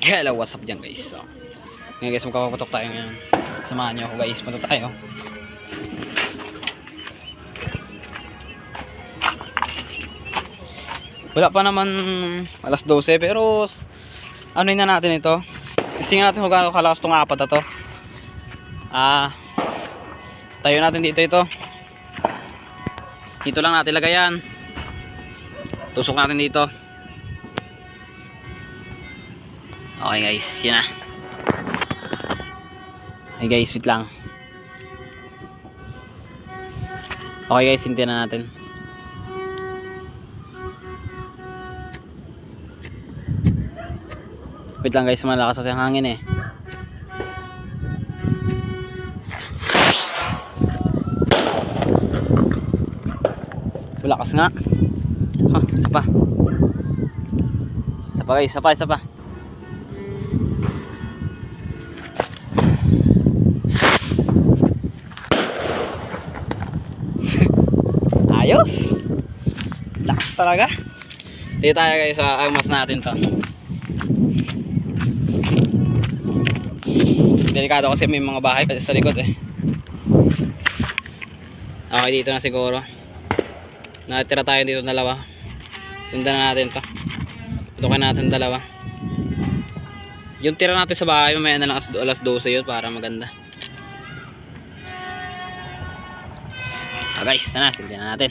Hello, what's up dyan guys? So, ngayon guys, magpapatok tayo ngayon. Samahan nyo ako guys, punta tayo. Wala pa naman alas 12 pero ano na natin ito. Tingnan natin kung gaano kalakas tong apat na to. Tayo natin dito ito. Dito lang natin lagayan. Tusok natin dito. Okay guys, yun na. Okay guys, wait lang. Okay guys, hintayin na natin. Wait lang guys, malakas kasi ang hangin eh. Malakas nga. Isa pa. Isa pa guys, isa pa. Ayos. Lakas talaga. Dito tayo guys sa agmas natin to. Delikado kasi may mga bahay kasi sa likod eh. Okay, dito na siguro. Natira tayo dito dalawa. Sundan na natin to. Tutukan natin dalawa. Yung tira natin sa bahay mamaya na lang alas 12 yun para maganda. Guys, na, sildan na natin.